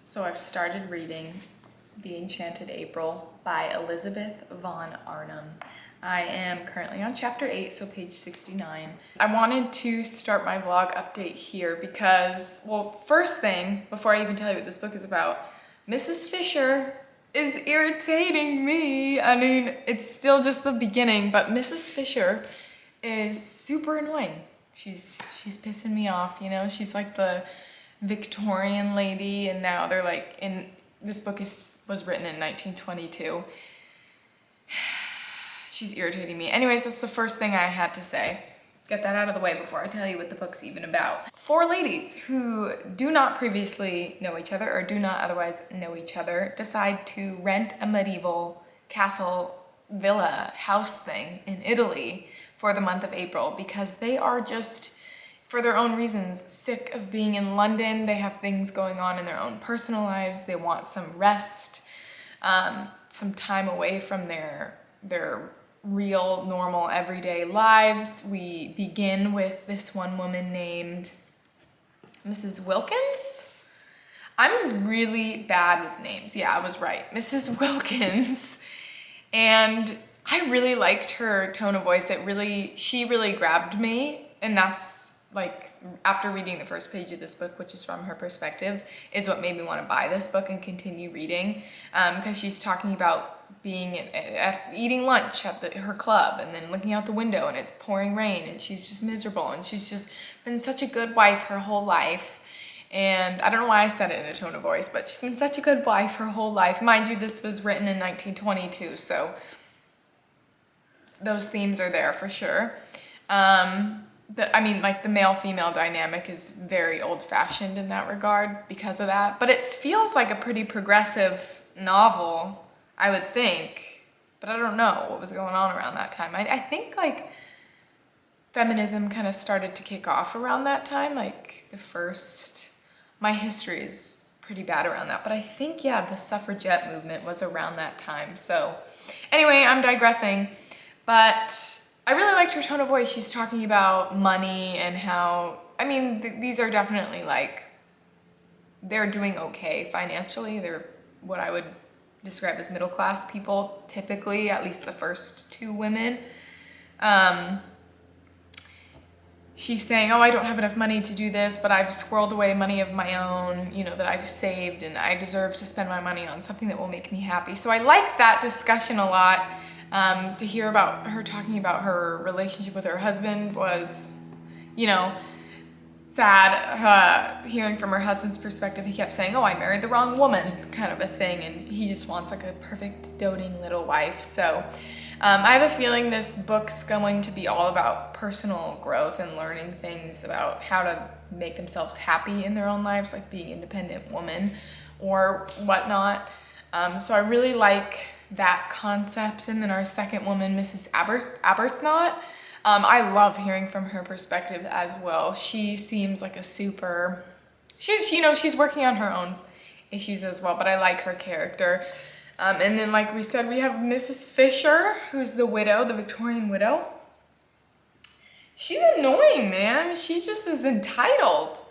So I've started reading The Enchanted April by Elizabeth von Arnim. I am currently on chapter 8, so page 69. I wanted to start my vlog update here because, well, first thing, before I even tell you what this book is about, Mrs. Fisher is irritating me. I mean, it's still just the beginning, but Mrs. Fisher is super annoying. She's pissing me off, you know? She's like the Victorian lady, and now they're like this book was written in 1922. She's irritating me. Anyways, that's the first thing I had to say. Get that out of the way before I tell you what the book's even about. Four ladies who do not previously know each other or do not otherwise know each other decide to rent a medieval castle villa house thing in Italy for the month of April because they are just, for their own reasons, sick of being in London. They have things going on in their own personal lives. They want some rest, some time away from their real, normal, everyday lives. We begin with this one woman named Mrs. Wilkins. I'm really bad with names. Yeah, I was right. Mrs. Wilkins. And I really liked her tone of voice. She really grabbed me, and that's like, after reading the first page of this book, which is from her perspective, is what made me want to buy this book and continue reading, because she's talking about being eating lunch at her club and then looking out the window and it's pouring rain and she's just miserable, and she's just been such a good wife her whole life. And I don't know why I said it in a tone of voice, but she's been such a good wife her whole life. Mind you, this was written in 1922, so those themes are there for sure. The male-female dynamic is very old-fashioned in that regard because of that. But it feels like a pretty progressive novel, I would think. But I don't know what was going on around that time. I think, like, feminism kind of started to kick off around that time. Like, my history is pretty bad around that. But I think, yeah, the suffragette movement was around that time. So, anyway, I'm digressing. But I really liked her tone of voice. She's talking about money and how, these are definitely like, they're doing okay financially. They're what I would describe as middle class people, typically, at least the first two women. She's saying, oh, I don't have enough money to do this, but I've squirreled away money of my own, you know, that I've saved, and I deserve to spend my money on something that will make me happy. So I liked that discussion a lot. To hear about her talking about her relationship with her husband was, you know, sad. Hearing from her husband's perspective, he kept saying, oh, I married the wrong woman, kind of a thing, and he just wants like a perfect doting little wife. So I have a feeling this book's going to be all about personal growth and learning things about how to make themselves happy in their own lives, like being an independent woman or whatnot. So I really like that concept. And then our second woman, Mrs. Arbuthnot, I love hearing from her perspective as well. She seems like she's working on her own issues as well, but I like her character. And then, like we said, we have Mrs. Fisher, who's the widow, the Victorian widow. She's annoying, man. She just is entitled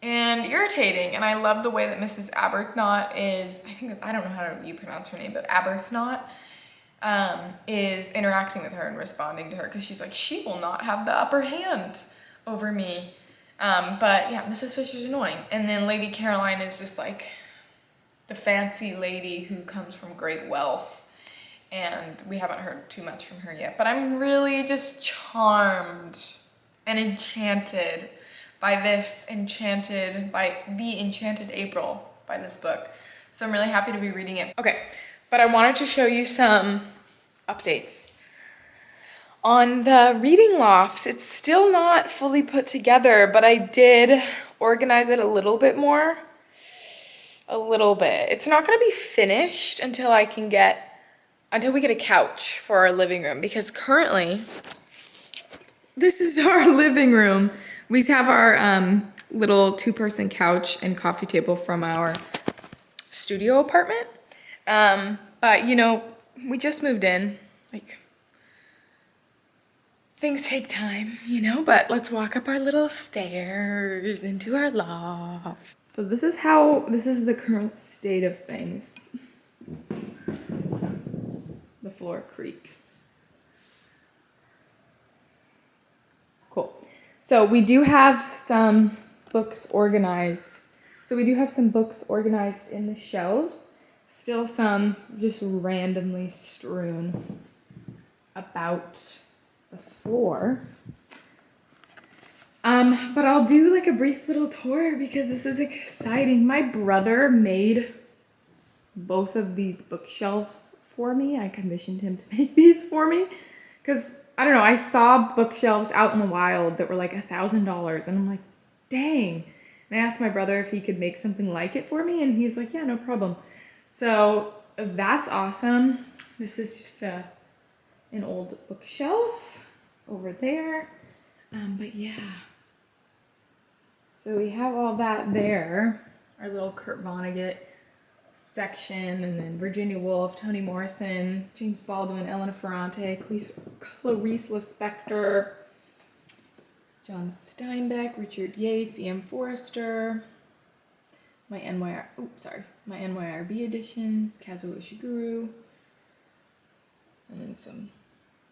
and irritating, and I love the way that Mrs. Arbuthnot is, I don't know how you pronounce her name, but Arbuthnot is interacting with her and responding to her, because she's like, she will not have the upper hand over me. But yeah, Mrs. Fisher's annoying. And then Lady Caroline is just like the fancy lady who comes from great wealth, and we haven't heard too much from her yet, but I'm really just charmed and enchanted by The Enchanted April, by this book. So I'm really happy to be reading it. Okay, but I wanted to show you some updates. On the reading loft, it's still not fully put together, but I did organize it a little bit more. A little bit. It's not gonna be finished until we get a couch for our living room, because currently, this is our living room. We have our little two-person couch and coffee table from our studio apartment. But, you know, we just moved in like things take time, you know, but let's walk up our little stairs into our loft. So this is the current state of things. The floor creaks. Cool. So we do have some books organized. in the shelves. Still some just randomly strewn about the floor. But I'll do like a brief little tour because this is exciting. My brother made both of these bookshelves for me. I commissioned him to make these for me because I don't know, I saw bookshelves out in the wild that were like $1,000 and I'm like, dang. And I asked my brother if he could make something like it for me and he's like, yeah, no problem. So that's awesome. This is just an old bookshelf over there. But yeah. So we have all that there. Our little Kurt Vonnegut section, and then Virginia Woolf, Toni Morrison, James Baldwin, Elena Ferrante, Clarice Lispector, John Steinbeck, Richard Yates, E.M. Forrester, my NYRB editions, Kazuo Ishiguro, and then some,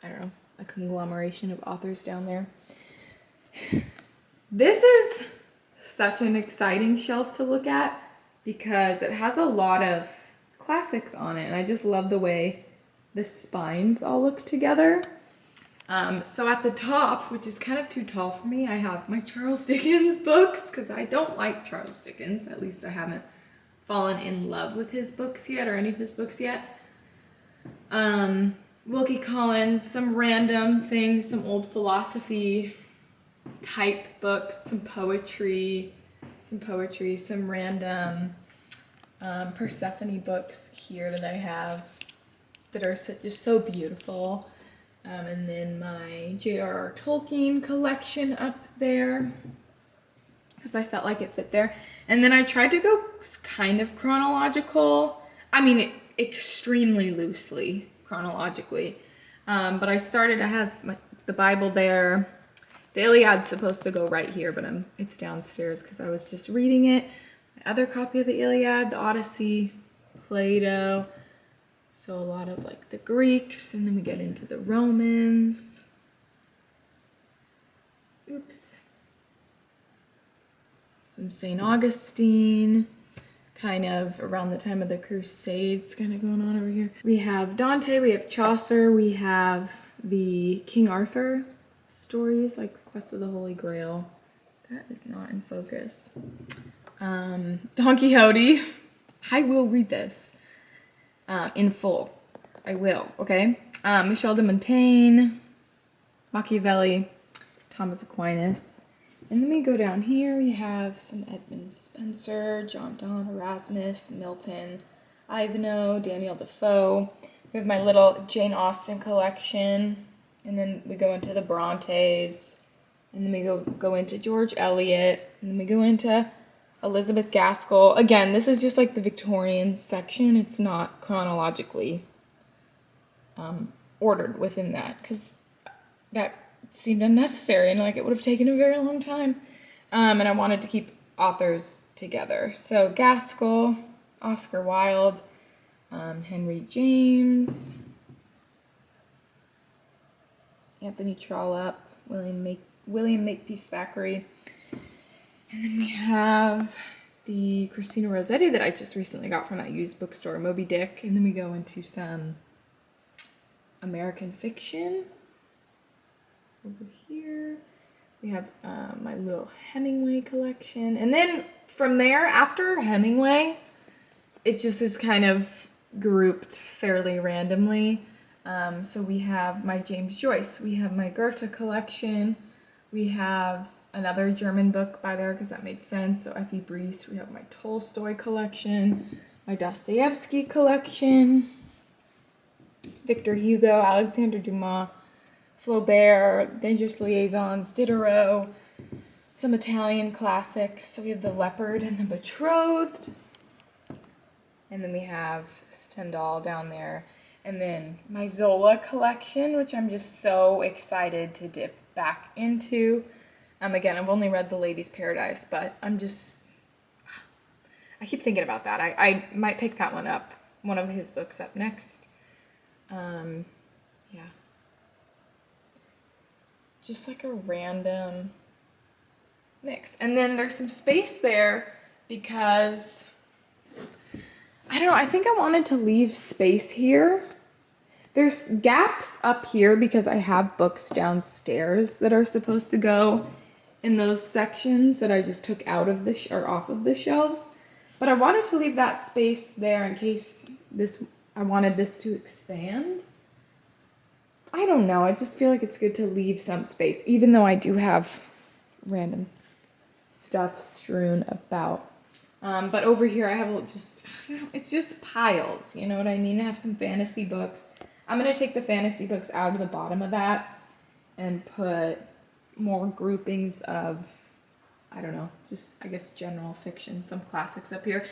I don't know, a conglomeration of authors down there. This is such an exciting shelf to look at because it has a lot of classics on it, and I just love the way the spines all look together. So at the top, which is kind of too tall for me, I have my Charles Dickens books because I don't like Charles Dickens. At least I haven't fallen in love with his books yet, or any of his books yet. Wilkie Collins, some random things, some old philosophy type books, some poetry, some random Persephone books here that I have that are just so beautiful. And then my J.R.R. Tolkien collection up there because I felt like it fit there. And then I tried to go kind of chronological. I mean, extremely loosely chronologically. But I have the Bible there. The Iliad's supposed to go right here, but it's downstairs because I was just reading it. My other copy of the Iliad, the Odyssey, Plato. So a lot of like the Greeks, and then we get into the Romans. Oops. Some St. Augustine, kind of around the time of the Crusades kind of going on over here. We have Dante, we have Chaucer, we have the King Arthur stories, like Quest of the Holy Grail. That is not in focus. Don Quixote. I will read this in full. I will, okay? Michel de Montaigne, Machiavelli, Thomas Aquinas. And then we go down here, we have some Edmund Spenser, John Donne, Erasmus, Milton, Ivanhoe, Daniel Defoe. We have my little Jane Austen collection. And then we go into the Brontes. And then we go into George Eliot. And then we go into Elizabeth Gaskell. Again, this is just like the Victorian section. It's not chronologically ordered within that because that seemed unnecessary and like it would have taken a very long time. And I wanted to keep authors together. So Gaskell, Oscar Wilde, Henry James, Anthony Trollope, William Makepeace Thackeray. And then we have the Christina Rossetti that I just recently got from that used bookstore, Moby Dick. And then we go into some American fiction. Over here, we have my little Hemingway collection. And then from there, after Hemingway, it just is kind of grouped fairly randomly. So we have my James Joyce, we have my Goethe collection, we have another German book by there because that made sense. So Effie Briest, we have my Tolstoy collection, my Dostoevsky collection, Victor Hugo, Alexander Dumas, Flaubert, Dangerous Liaisons, Diderot, some Italian classics. So we have The Leopard and The Betrothed. And then we have Stendhal down there. And then my Zola collection, which I'm just so excited to dip back into. Again, I've only read The Lady's Paradise, but I keep thinking about that. I might pick that one up, one of his books up next. Yeah. Just like a random mix. And then there's some space there because, I don't know, I think I wanted to leave space here. There's gaps up here because I have books downstairs that are supposed to go in those sections that I just took out of the or off of the shelves. But I wanted to leave that space there in case I wanted this to expand. I don't know, I just feel like it's good to leave some space, even though I do have random stuff strewn about. But over here I have it's just piles, you know what I mean? I have some fantasy books. I'm going to take the fantasy books out of the bottom of that and put more groupings of, I don't know, just, I guess, general fiction, some classics up here.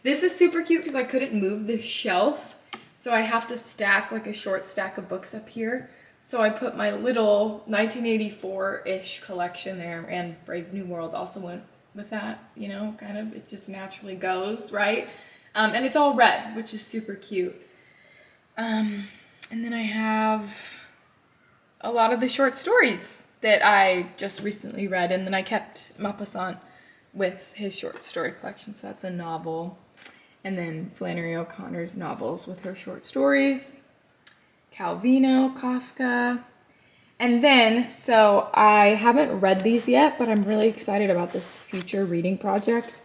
This is super cute because I couldn't move the shelf, so I have to stack like a short stack of books up here. So I put my little 1984-ish collection there, and Brave New World also went with that, you know, kind of, it just naturally goes, right? And it's all red, which is super cute. And then I have a lot of the short stories that I just recently read, and then I kept Maupassant with his short story collection, so that's a novel. And then Flannery O'Connor's novels with her short stories, Calvino, Kafka. And then, so I haven't read these yet, but I'm really excited about this future reading project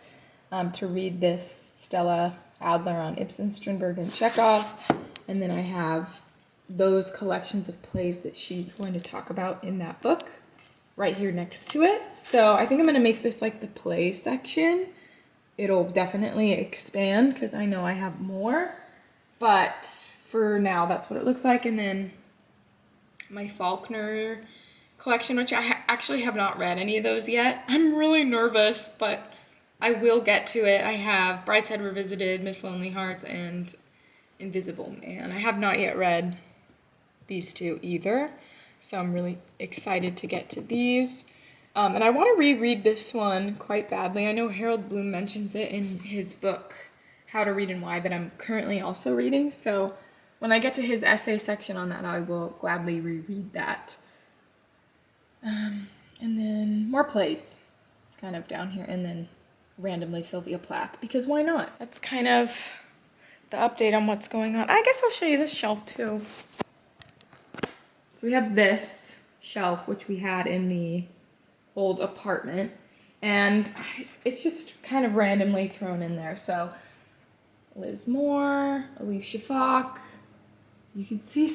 to read this Stella Adler on Ibsen, Strindberg, and Chekhov. And then I have those collections of plays that she's going to talk about in that book right here next to it. So I think I'm going to make this like the play section. It'll definitely expand because I know I have more, but for now that's what it looks like. And then my Faulkner collection, which I actually have not read any of those yet. I'm really nervous, but I will get to it. I have Brideshead Revisited, Miss Lonely Hearts, and Invisible Man. I have not yet read these two either, so I'm really excited to get to these. And I want to reread this one quite badly. I know Harold Bloom mentions it in his book, How to Read and Why, that I'm currently also reading, so when I get to his essay section on that, I will gladly reread that. And then more plays, kind of down here, and then randomly Sylvia Plath, because why not? That's kind of the update on what's going on. I guess I'll show you this shelf too. So we have this shelf, which we had in the old apartment, and it's just kind of randomly thrown in there. So Liz Moore, Elif Shafak. You can see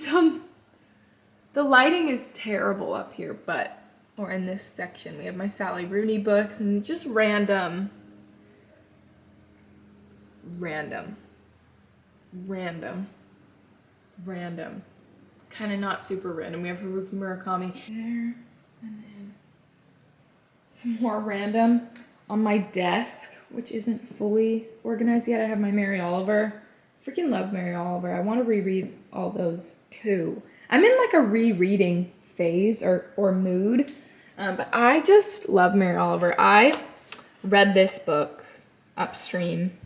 the lighting is terrible up here, or in this section. We have my Sally Rooney books, and it's just random. Kind of not super random. We have Haruki Murakami there, and then some more random. On my desk, which isn't fully organized yet, I have my Mary Oliver. Freaking love Mary Oliver. I want to reread all those too. I'm in like a rereading phase or mood, but I just love Mary Oliver. I read this book upstream,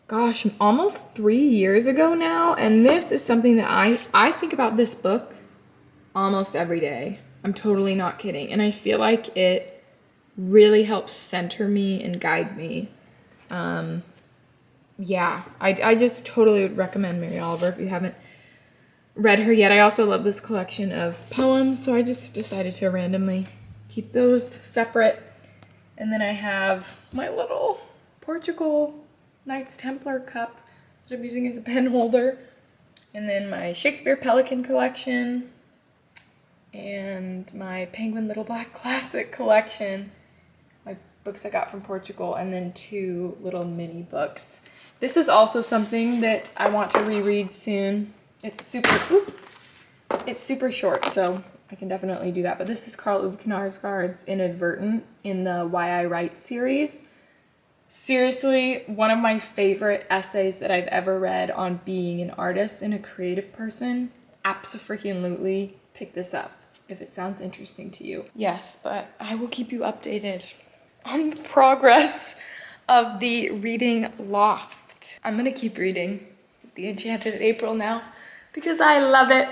gosh, almost 3 years ago now, and this is something that I think about this book almost every day. I'm totally not kidding, and I feel like it really helps center me and guide me. Yeah, I just totally would recommend Mary Oliver if you haven't read her yet. I also love this collection of poems, so I just decided to randomly keep those separate. And then I have my little Portugal Knights Templar cup that I'm using as a pen holder. And then my Shakespeare Pelican collection and my Penguin Little Black Classic collection. My books I got from Portugal, and then 2 little mini books. This is also something that I want to reread soon. It's super short, so I can definitely do that. But this is Karl Ove Knausgaard's Inadvertent in the Why I Write series. Seriously, one of my favorite essays that I've ever read on being an artist and a creative person. Abso-freaking-lutely pick this up if it sounds interesting to you. Yes, but I will keep you updated on the progress of the reading loft. I'm gonna keep reading The Enchanted April now because I love it.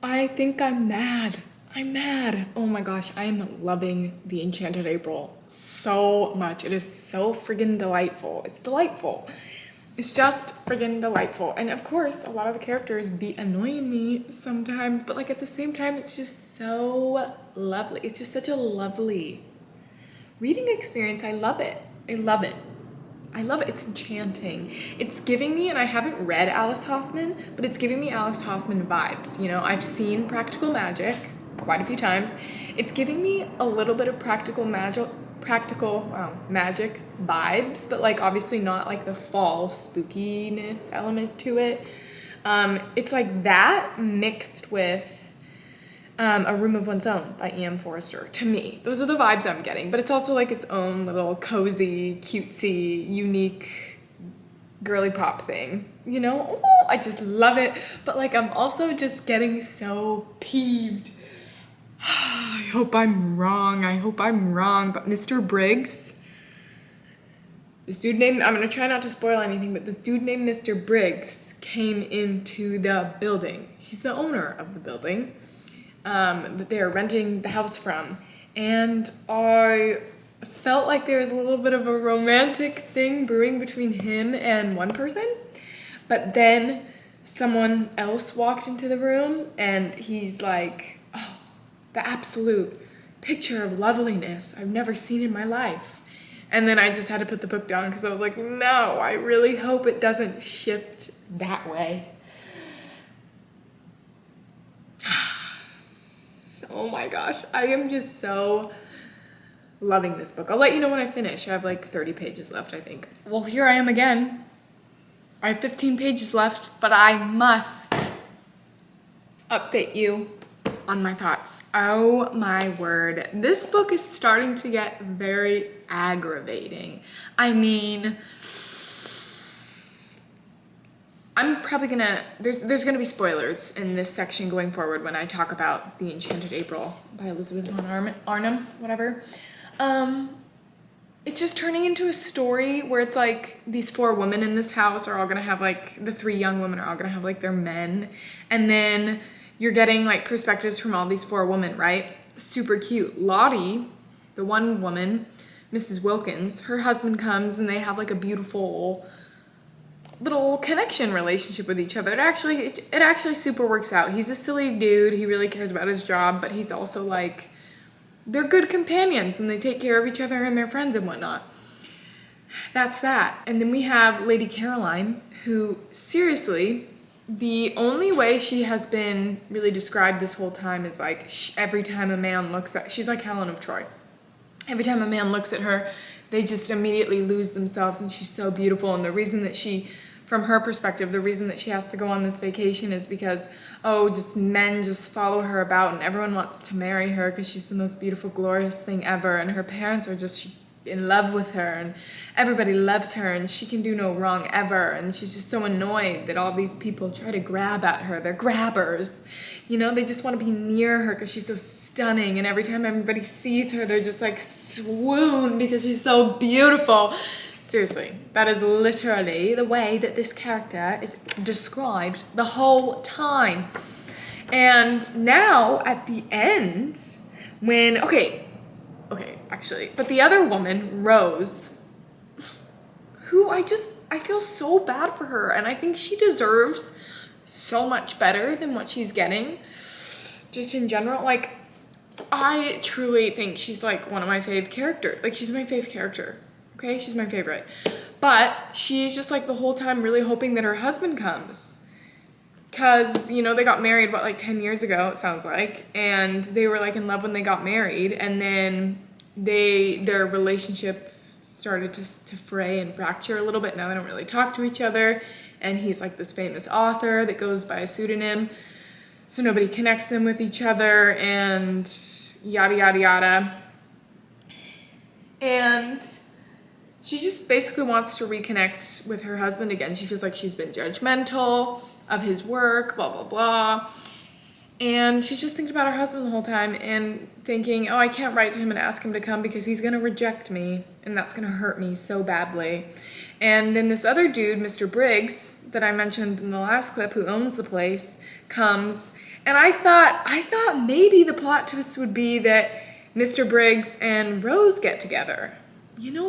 I think I'm mad. I'm mad. Oh my gosh, I am loving The Enchanted April so much. It is so friggin' delightful. It's delightful. It's just friggin' delightful. And of course, a lot of the characters be annoying me sometimes, but like at the same time, it's just so lovely. It's just such a lovely reading experience. I love it. I love it. I love it. It's enchanting. It's giving me, and I haven't read Alice Hoffman, but it's giving me Alice Hoffman vibes. You know, I've seen Practical Magic quite a few times. It's giving me a little bit of practical magic vibes, but like obviously not like the fall spookiness element to it. It's like that mixed with A Room of One's Own by E.M. Forster. To me, those are the vibes I'm getting, but it's also like its own little cozy, cutesy, unique girly pop thing, you know? Oh, I just love it, but like I'm also just getting so peeved. I hope I'm wrong, but Mr. Briggs, this dude named, I'm gonna try not to spoil anything, but this dude named Mr. Briggs came into the building. He's the owner of the building that they're renting the house from. And I felt like there was a little bit of a romantic thing brewing between him and one person. But then someone else walked into the room and he's like, oh, the absolute picture of loveliness I've never seen in my life. And then I just had to put the book down because I was like, no, I really hope it doesn't shift that way. Oh my gosh, I am just so loving this book. I'll let you know when I finish. I have like 30 pages left, I think. Well, here I am again. I have 15 pages left, but I must update you on my thoughts. Oh my word. This book is starting to get very aggravating. I mean, I'm probably gonna, there's gonna be spoilers in this section going forward when I talk about The Enchanted April by Elizabeth von Arnim, whatever. It's just turning into a story where it's like these four women in this house are all gonna have like, the three young women are all gonna have like their men. And then you're getting like perspectives from all these four women, right? Super cute. Lottie, the one woman, Mrs. Wilkins, her husband comes and they have like a beautiful little connection relationship with each other. It actually super works out. He's a silly dude. He really cares about his job, but he's also like, they're good companions and they take care of each other and their friends and whatnot. That's that. And then we have Lady Caroline, who seriously, the only way she has been really described this whole time is like every time a man looks at, she's like Helen of Troy. Every time a man looks at her, they just immediately lose themselves, and she's so beautiful. And the reason that she, from her perspective, the reason that she has to go on this vacation is because, just men just follow her about and everyone wants to marry her because she's the most beautiful, glorious thing ever. And her parents are just in love with her, and everybody loves her, and she can do no wrong ever. And she's just so annoyed that all these people try to grab at her. They're grabbers. They just want to be near her because she's so stunning. And every time everybody sees her, they're just like swoon because she's so beautiful. Seriously, that is literally the way that this character is described the whole time. And now at the end, when, actually, but the other woman, Rose, who I feel so bad for her, and I think she deserves so much better than what she's getting, just in general. Like, I truly think she's like one of my fave characters. Like, she's my fave character. Okay, she's my favorite. But she's just like the whole time really hoping that her husband comes. Because, they got married, 10 years ago, it sounds like. And they were like in love when they got married. And then their relationship started to fray and fracture a little bit. Now they don't really talk to each other. And he's like this famous author that goes by a pseudonym. So nobody connects them with each other and yada, yada, yada. And she just basically wants to reconnect with her husband again. She feels like she's been judgmental of his work, blah, blah, blah. And she's just thinking about her husband the whole time and thinking, I can't write to him and ask him to come because he's going to reject me and that's going to hurt me so badly. And then this other dude, Mr. Briggs, that I mentioned in the last clip, who owns the place, comes. And I thought maybe the plot twist would be that Mr. Briggs and Rose get together.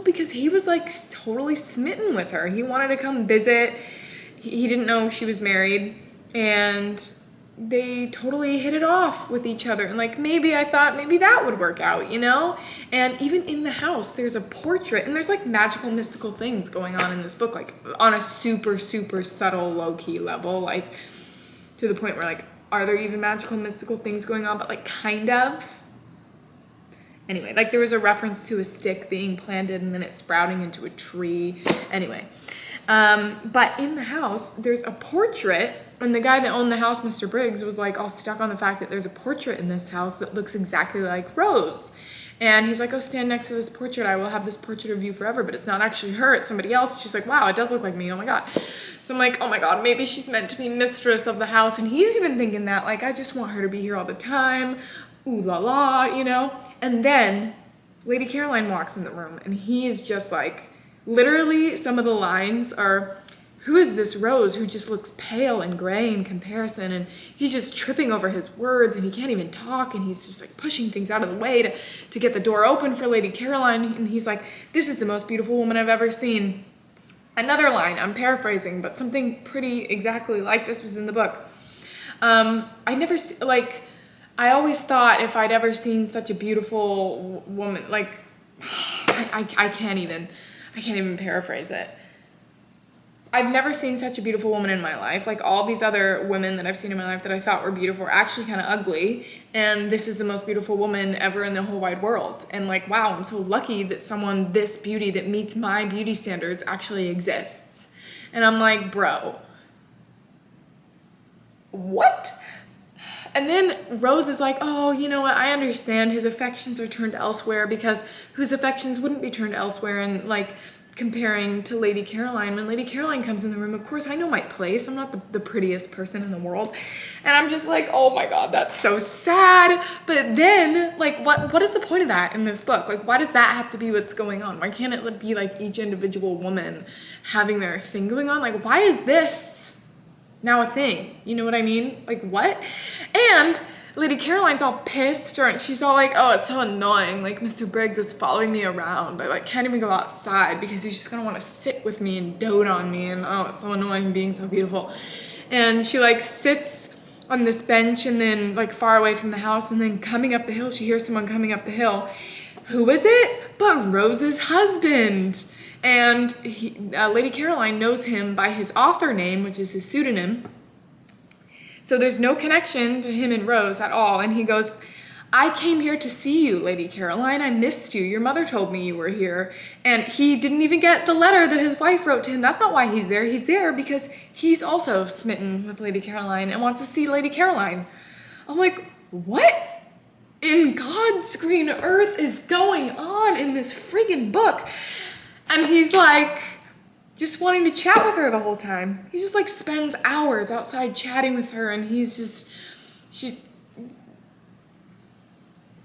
Because he was like totally smitten with her. He wanted to come visit. He didn't know she was married. And they totally hit it off with each other. And like, I thought maybe that would work out, And even in the house, there's a portrait. And there's like magical, mystical things going on in this book. Like on a super, super subtle, low-key level. Like to the point where like, are there even magical, mystical things going on? But like kind of. Anyway, like there was a reference to a stick being planted and then it sprouting into a tree. Anyway, but in the house, there's a portrait, and the guy that owned the house, Mr. Briggs, was like all stuck on the fact that there's a portrait in this house that looks exactly like Rose. And he's like, stand next to this portrait. I will have this portrait of you forever, but it's not actually her, it's somebody else. She's like, wow, it does look like me, oh my God. So I'm like, oh my God, maybe she's meant to be mistress of the house. And he's even thinking that, like, I just want her to be here all the time. Ooh la la, And then Lady Caroline walks in the room and he is just like, literally some of the lines are, who is this Rose who just looks pale and gray in comparison? And he's just tripping over his words and he can't even talk, and he's just like pushing things out of the way to get the door open for Lady Caroline. And he's like, this is the most beautiful woman I've ever seen. Another line, I'm paraphrasing, but something pretty exactly like this was in the book. I always thought if I'd ever seen such a beautiful woman, like, I can't even paraphrase it. I've never seen such a beautiful woman in my life. Like all these other women that I've seen in my life that I thought were beautiful were actually kind of ugly. And this is the most beautiful woman ever in the whole wide world. And like, wow, I'm so lucky that someone this beauty that meets my beauty standards actually exists. And I'm like, bro, what? And then Rose is like, oh, you know what? I understand his affections are turned elsewhere, because whose affections wouldn't be turned elsewhere? And like comparing to Lady Caroline, when Lady Caroline comes in the room, of course I know my place. I'm not the prettiest person in the world. And I'm just like, oh my God, that's so sad. But then like, what is the point of that in this book? Like, why does that have to be what's going on? Why can't it be like each individual woman having their thing going on? Like, why is this now a thing? You know what I mean? Like, what? And Lady Caroline's all pissed, or she's all like, oh, it's so annoying. Like, Mr. Briggs is following me around. I like can't even go outside because he's just gonna want to sit with me and dote on me. And oh, it's so annoying being so beautiful. And she like sits on this bench and then like far away from the house, and then coming up the hill, she hears someone coming up the hill. Who is it but Rose's husband? And Lady Caroline knows him by his author name, which is his pseudonym. So there's no connection to him and Rose at all. And he goes, I came here to see you, Lady Caroline. I missed you. Your mother told me you were here. And he didn't even get the letter that his wife wrote to him. That's not why he's there. He's there because he's also smitten with Lady Caroline and wants to see Lady Caroline. I'm like, what in God's green earth is going on in this friggin' book? And he's like, just wanting to chat with her the whole time. He just like spends hours outside chatting with her, and he's just, she's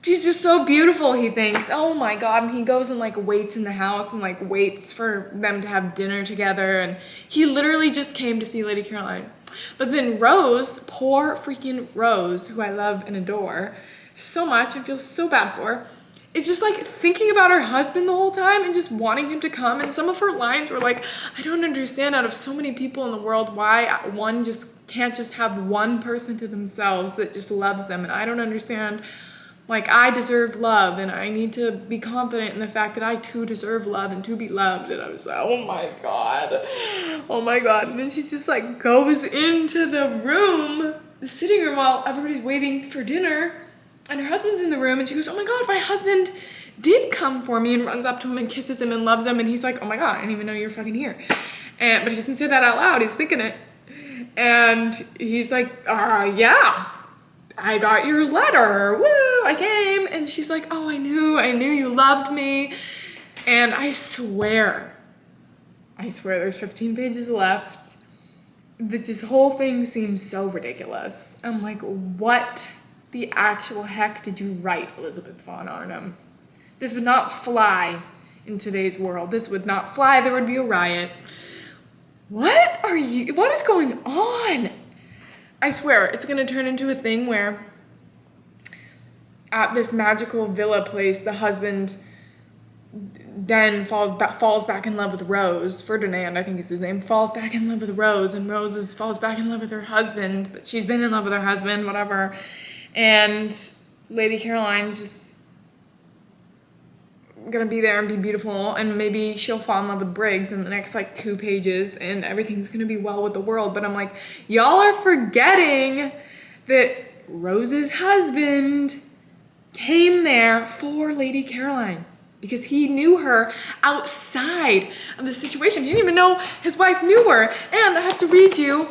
just so beautiful, he thinks. Oh my God. And he goes and like waits in the house and like waits for them to have dinner together. And he literally just came to see Lady Caroline. But then Rose, poor freaking Rose, who I love and adore so much and feel so bad for, is just like thinking about her husband the whole time and just wanting him to come. And some of her lines were like, I don't understand, out of so many people in the world, why one just can't just have one person to themselves that just loves them. And I don't understand. Like, I deserve love, and I need to be confident in the fact that I too deserve love and to be loved. And I was like, oh my God. Oh my God. And then she just like goes into the room, the sitting room, while everybody's waiting for dinner. And her husband's in the room, and she goes, oh my God, my husband did come for me, and runs up to him and kisses him and loves him. And he's like, oh my God, I didn't even know you were fucking here. But he doesn't say that out loud. He's thinking it. And he's like, yeah. I got your letter, woo, I came. And she's like, oh, I knew you loved me. And I swear there's 15 pages left. This whole thing seems so ridiculous. I'm like, what the actual heck did you write, Elizabeth von Arnhem? This would not fly in today's world. This would not fly. There would be a riot. What is going on? I swear, it's gonna turn into a thing where at this magical villa place, the husband then falls back in love with Rose. Ferdinand, I think is his name, falls back in love with Rose, and Rose falls back in love with her husband, but she's been in love with her husband, whatever. And Lady Caroline just gonna be there and be beautiful, and maybe she'll fall in love with Briggs in the next like 2 pages, and everything's gonna be well with the world. But I'm like, y'all are forgetting that Rose's husband came there for Lady Caroline because he knew her outside of the situation. He didn't even know his wife knew her. And I have to read you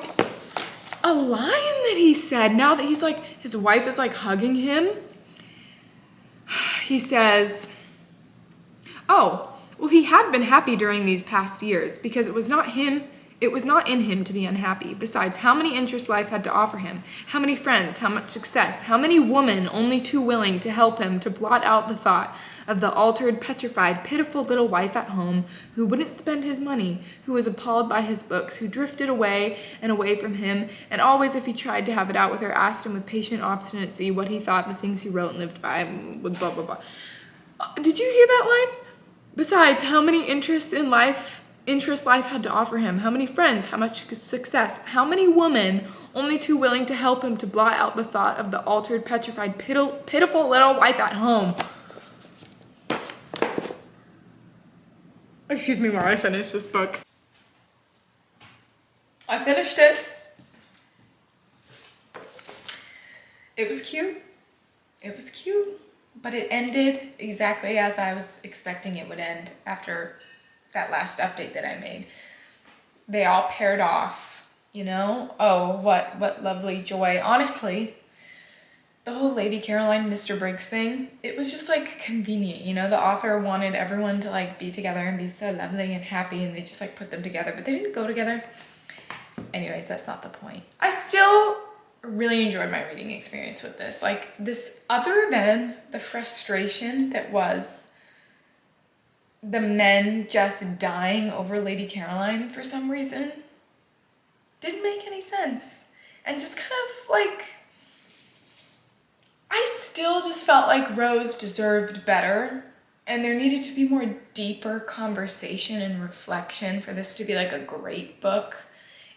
a line that he said now that he's like, his wife is like hugging him. He says, oh, well, he had been happy during these past years because it was not in him to be unhappy. Besides, how many interests life had to offer him? How many friends? How much success? How many women only too willing to help him to blot out the thought of the altered, petrified, pitiful little wife at home who wouldn't spend his money, who was appalled by his books, who drifted away and away from him, and always, if he tried to have it out with her, asked him with patient obstinacy what he thought and the things he wrote and lived by, with blah, blah, blah. Did you hear that line? Besides, how many interests life had to offer him? How many friends? How much success? How many women only too willing to help him to blot out the thought of the altered, petrified, pitiful little wife at home? Excuse me while I finish this book. I finished it. It was cute. It was cute. But it ended exactly as I was expecting it would end after that last update that I made. They all paired off, you know? Oh, what lovely joy. Honestly, the whole Lady Caroline, Mr. Briggs thing, it was just like convenient, you know? The author wanted everyone to like be together and be so lovely and happy, and they just like put them together, but they didn't go together. Anyways, that's not the point. I still really enjoyed my reading experience with this. Like this, other than the frustration that was the men just dying over Lady Caroline for some reason, didn't make any sense. And just kind of like, I still just felt like Rose deserved better, and there needed to be more deeper conversation and reflection for this to be like a great book.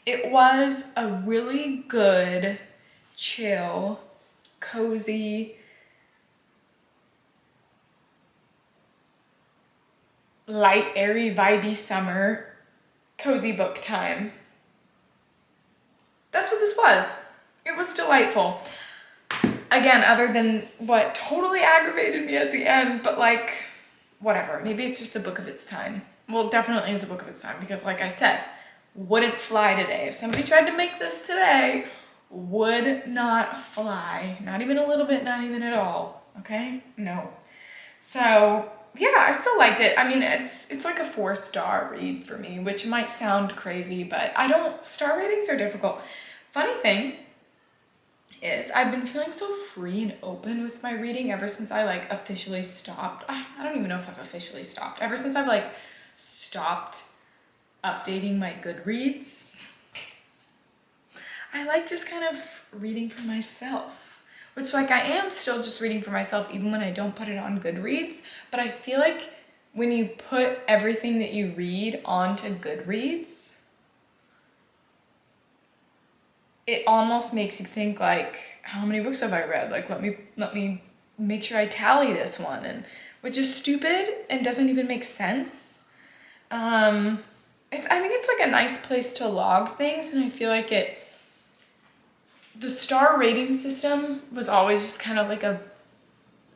It was a really good, chill, cozy, light, airy, vibey summer, cozy book time. That's what this was. It was delightful. Again, other than what totally aggravated me at the end, but like, whatever. Maybe it's just a book of its time. Well, definitely is a book of its time because like I said, wouldn't fly today. If somebody tried to make this today, would not fly. Not even a little bit, not even at all. Okay? No. So yeah, I still liked it. I mean, it's like a 4-star read for me, which might sound crazy, but star ratings are difficult. Funny thing is I've been feeling so free and open with my reading ever since I like officially stopped. I don't even know if I've officially stopped. Ever since I've like stopped updating my Goodreads, I like just kind of reading for myself, which like I am still just reading for myself even when I don't put it on Goodreads, but I feel like when you put everything that you read onto Goodreads, it almost makes you think like, how many books have I read? Like, let me make sure I tally this one, and which is stupid and doesn't even make sense. I think it's like a nice place to log things, and I feel like the star rating system was always just kind of like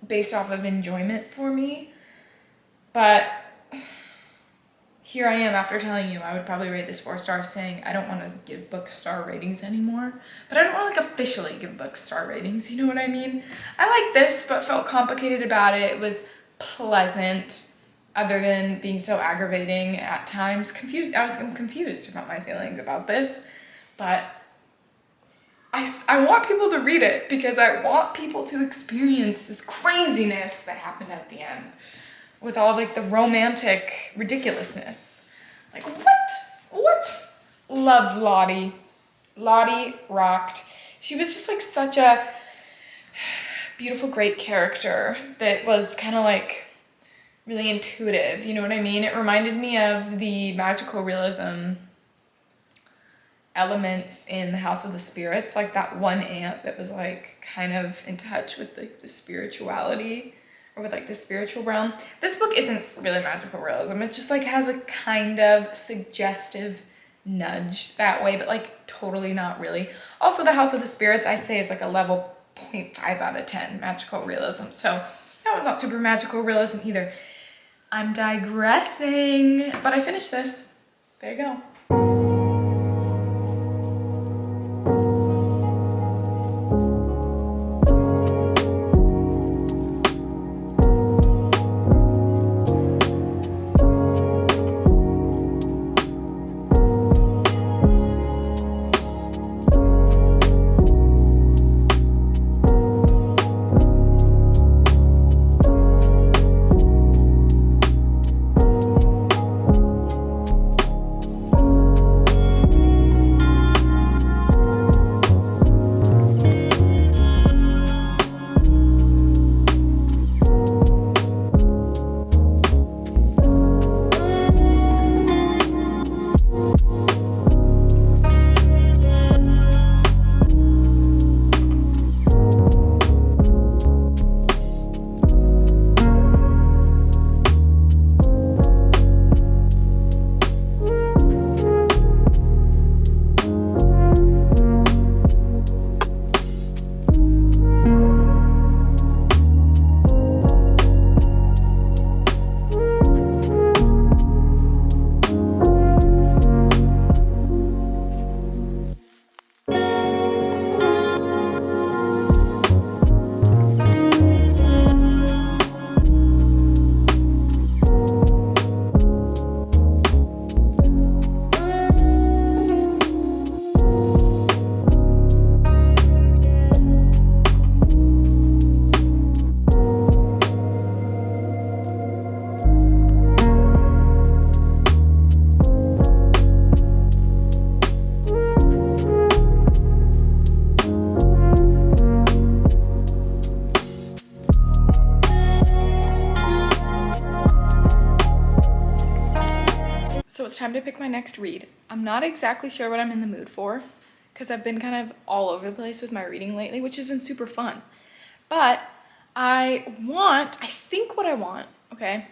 based off of enjoyment for me. But here I am after telling you I would probably rate this 4 stars, saying I don't want to give books star ratings anymore, but I don't want to like officially give books star ratings, you know what I mean? I like this, but felt complicated about it. It was pleasant, other than being so aggravating at times. I'm confused about my feelings about this, but I want people to read it because I want people to experience this craziness that happened at the end, with all like the romantic ridiculousness. Like what? Loved Lottie. Lottie rocked. She was just like such a beautiful, great character that was kind of like really intuitive, you know what I mean? It reminded me of the magical realism elements in the House of the Spirits, like that one aunt that was like kind of in touch with like the spirituality, or with like the spiritual realm. This book isn't really magical realism. It just like has a kind of suggestive nudge that way, but like totally not really. Also, the House of the Spirits, I'd say, is like a level 0.5 out of 10 magical realism. So that one's not super magical realism either. I'm digressing, but I finished this. There you go. So it's time to pick my next read. I'm not exactly sure what I'm in the mood for, because I've been kind of all over the place with my reading lately, which has been super fun. But I think what I want, okay?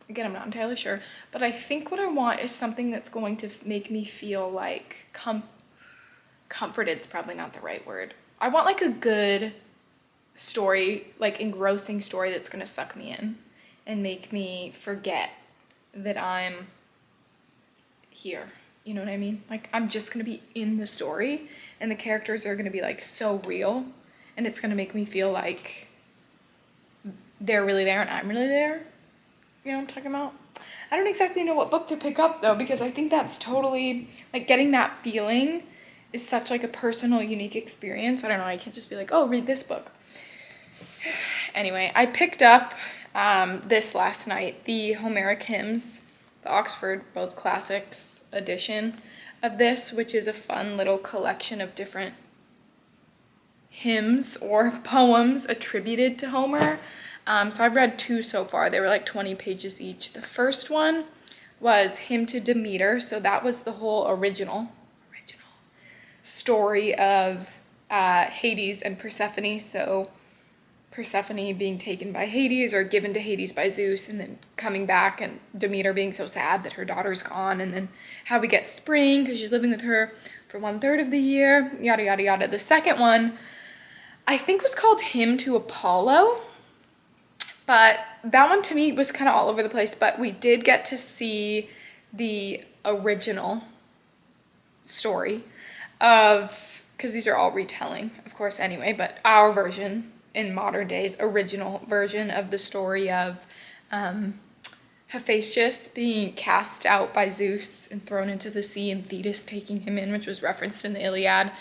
Again, I'm not entirely sure, but I think what I want is something that's going to make me feel like comforted's probably not the right word. I want like a good story, like engrossing story that's gonna suck me in and make me forget that I'm here. You know what I mean? Like, I'm just gonna be in the story and the characters are gonna be like so real, and it's gonna make me feel like they're really there and I'm really there. You know what I'm talking about? I don't exactly know what book to pick up though, because I think that's totally, like, getting that feeling is such like a personal, unique experience. I don't know, I can't just be like, oh, read this book. Anyway, I picked up this last night, the Homeric Hymns, the Oxford World Classics edition of this, which is a fun little collection of different hymns or poems attributed to Homer. So I've read 2 so far. They were like 20 pages each. The first one was Hymn to Demeter. So that was the whole original story of Hades and Persephone. So Persephone being taken by Hades or given to Hades by Zeus and then coming back, and Demeter being so sad that her daughter's gone, and then how we get spring because she's living with her for 1/3 of the year, yada, yada, yada. The second one, I think, was called Hymn to Apollo, but that one to me was kind of all over the place, but we did get to see the original story of, because these are all retelling, of course, anyway, but our version in modern days, original version of the story of Hephaestus being cast out by Zeus and thrown into the sea, and Thetis taking him in, which was referenced in the Iliad.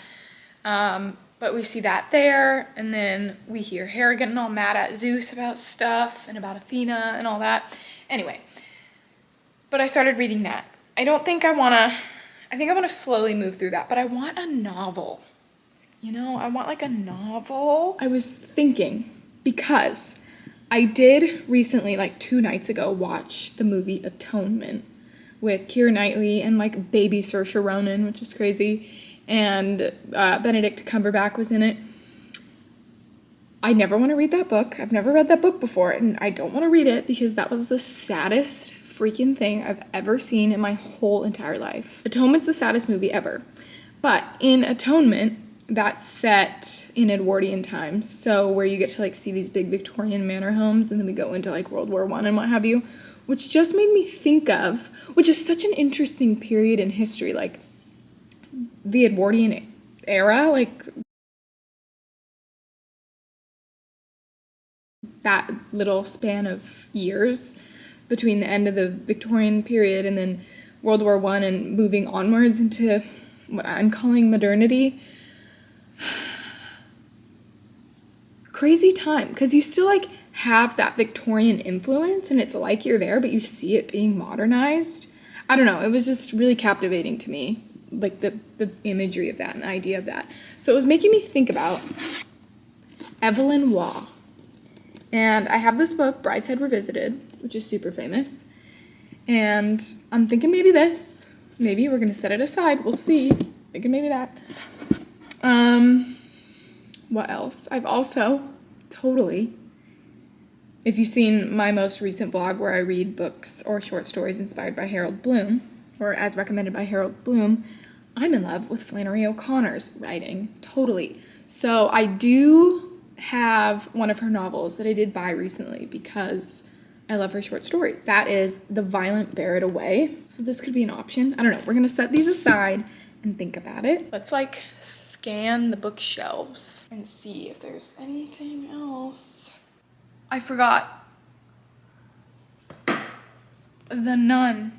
But we see that there, and then we hear Hera getting all mad at Zeus about stuff and about Athena and all that. Anyway, but I started reading that. I think I want to slowly move through that, but I want a novel. You know, I want like a novel. I was thinking, because I did recently, like 2 nights ago, watch the movie Atonement with Keira Knightley and like baby Saoirse Ronan, which is crazy, and Benedict Cumberbatch was in it. I never want to read that book. I've never read that book before, and I don't want to read it because that was the saddest freaking thing I've ever seen in my whole entire life. Atonement's the saddest movie ever. But in Atonement, that's set in Edwardian times, so where you get to like see these big Victorian manor homes, and then we go into like World War I and what have you, which just made me think of, which is such an interesting period in history, like the Edwardian era, like that little span of years between the end of the Victorian period and then World War I and moving onwards into what I'm calling modernity. Crazy time, because you still like have that Victorian influence and it's like you're there, but you see it being modernized. I don't know, it was just really captivating to me, like the imagery of that and the idea of that. So it was making me think about Evelyn Waugh. And I have this book, Brideshead Revisited, which is super famous. And I'm thinking maybe this. Maybe we're going to set it aside. We'll see. Thinking maybe that. What else? I've also totally, if you've seen my most recent vlog where I read books or short stories inspired by Harold Bloom, or as recommended by Harold Bloom, I'm in love with Flannery O'Connor's writing. Totally. So I do have one of her novels that I did buy recently because I love her short stories. That is The Violent Bear It Away. So this could be an option. I don't know. We're going to set these aside and think about it. Let's like scan the bookshelves and see if there's anything else. I forgot. The Nun.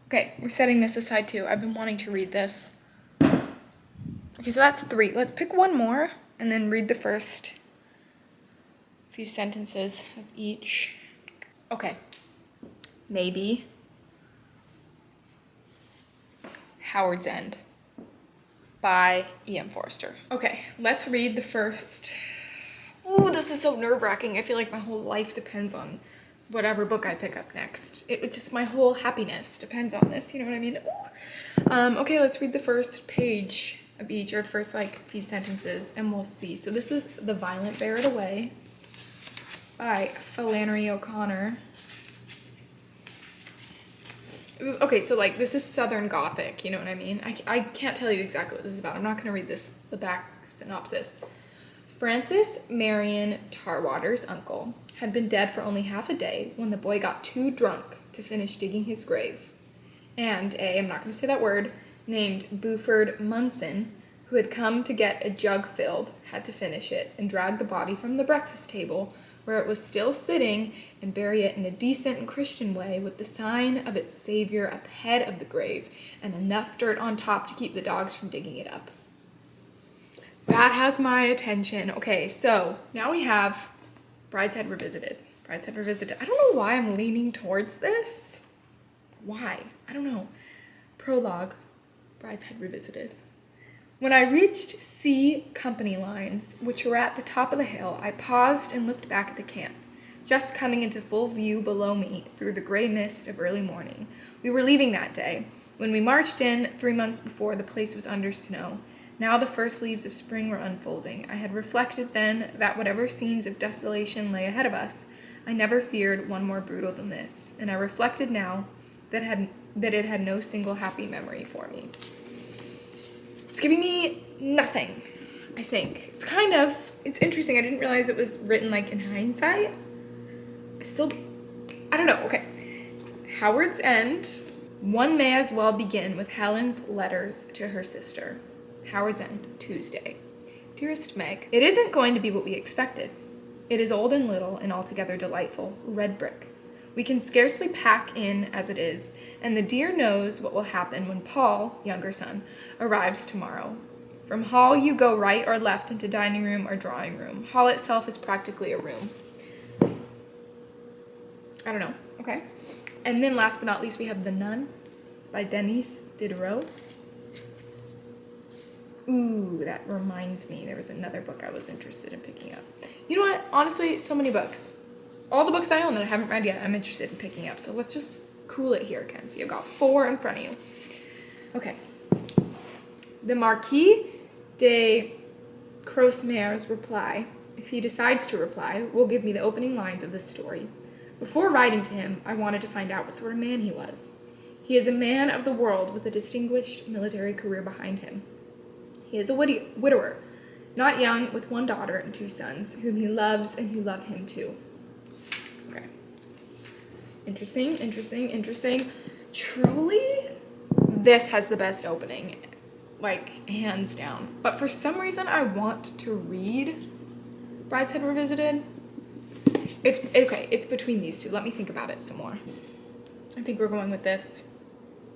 Okay, we're setting this aside too. I've been wanting to read this. Okay, so that's 3. Let's pick one more and then read the first few sentences of each. Okay, maybe Howard's End by E.M. Forster. Okay, let's read the first. Ooh, this is so nerve-wracking. I feel like my whole life depends on whatever book I pick up next. It just, my whole happiness depends on this, you know what I mean? Okay, let's read the first page of each, or the first like few sentences, and we'll see. So this is The Violent Bear It Away by Flannery O'Connor. Okay, so like this is Southern Gothic, you know what I mean? I can't tell you exactly what this is about. I'm not going to read the back synopsis. Francis Marion Tarwater's uncle had been dead for only half a day when the boy got too drunk to finish digging his grave. And I'm not going to say that word, named Buford Munson, who had come to get a jug filled, had to finish it and drag the body from the breakfast table where it was still sitting and bury it in a decent and Christian way with the sign of its savior at the head of the grave and enough dirt on top to keep the dogs from digging it up. That has my attention. Okay, so now we have Brideshead Revisited. Brideshead Revisited. I don't know why I'm leaning towards this. Why? I don't know. Prologue. Brideshead Revisited. When I reached C Company lines, which were at the top of the hill, I paused and looked back at the camp, just coming into full view below me through the gray mist of early morning. We were leaving that day. When we marched in 3 months before, the place was under snow. Now the first leaves of spring were unfolding. I had reflected then that whatever scenes of desolation lay ahead of us, I never feared one more brutal than this. And I reflected now that it had no single happy memory for me. It's giving me nothing, I think. It's interesting. I didn't realize it was written like in hindsight. I don't know. Okay. Howard's End. One may as well begin with Helen's letters to her sister. Howard's End, Tuesday. Dearest Meg, it isn't going to be what we expected. It is old and little and altogether delightful. Red brick. We can scarcely pack in as it is, and the dear knows what will happen when Paul, younger son, arrives tomorrow. From hall you go right or left into dining room or drawing room. Hall itself is practically a room. I don't know. Okay. And then last but not least, we have The Nun by Denise Diderot. Ooh, that reminds me. There was another book I was interested in picking up. You know what? Honestly, so many books. All the books I own that I haven't read yet, I'm interested in picking up. So let's just cool it here, Kenzie. I've got 4 in front of you. Okay. The Marquis de Crosmere's reply, if he decides to reply, will give me the opening lines of this story. Before writing to him, I wanted to find out what sort of man he was. He is a man of the world with a distinguished military career behind him. He is a widower, not young, with 1 daughter and 2 sons, whom he loves and who love him too. Okay. Interesting. Truly, this has the best opening, like, hands down. But for some reason, I want to read Brideshead Revisited. It's between these two. Let me think about it some more. I think we're going with this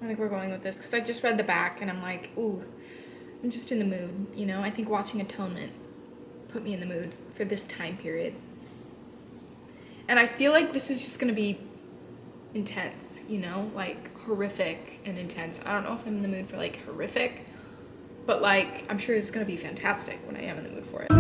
because I just read the back and I'm like, ooh, I'm just in the mood, you know? I think watching Atonement put me in the mood for this time period. And I feel like this is just going to be intense, you know? Like, horrific and intense. I don't know if I'm in the mood for, like, horrific, but, like, I'm sure this is going to be fantastic when I am in the mood for it.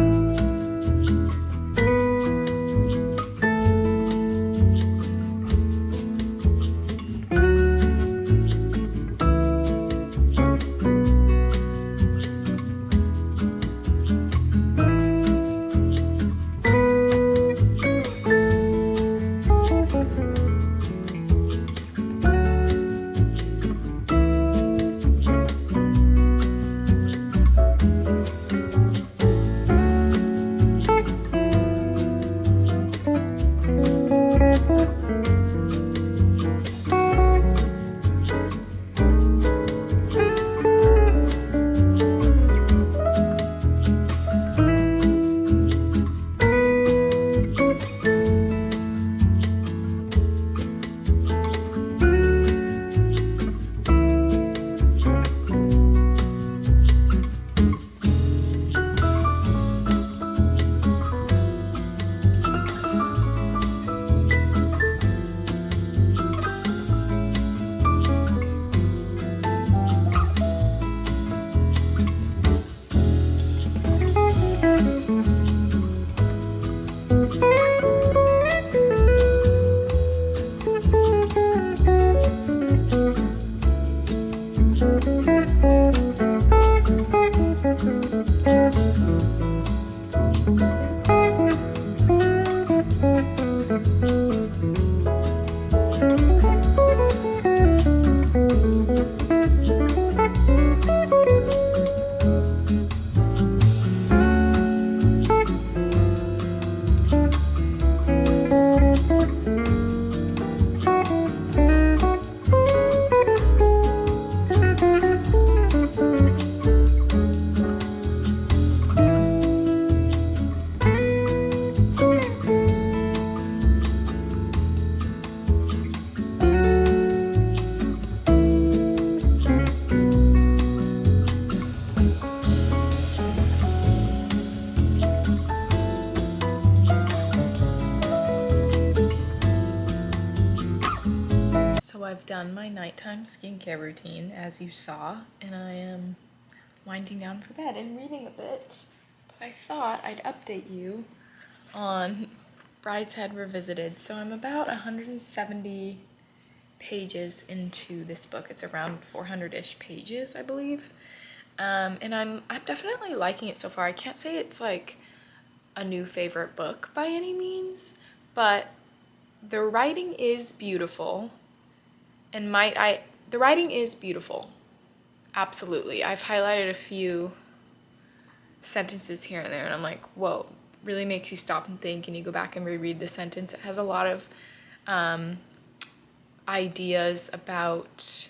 I've done my nighttime skincare routine, as you saw, and I am winding down for bed and reading a bit. But I thought I'd update you on Brideshead Revisited. So I'm about 170 pages into this book. It's around 400-ish pages, I believe. And I'm definitely liking it so far. I can't say it's like a new favorite book by any means, but the writing is beautiful. And the writing is beautiful. Absolutely. I've highlighted a few sentences here and there, and I'm like, whoa, really makes you stop and think, and you go back and reread the sentence. It has a lot of ideas about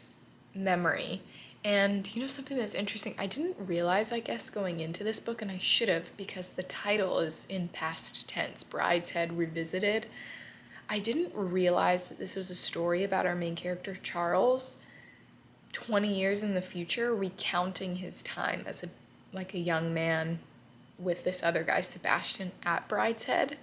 memory. And you know something that's interesting? I didn't realize, I guess, going into this book, and I should have, because the title is in past tense, Brideshead Revisited. I didn't realize that this was a story about our main character, Charles, 20 years in the future, recounting his time as a young man with this other guy, Sebastian, at Brideshead.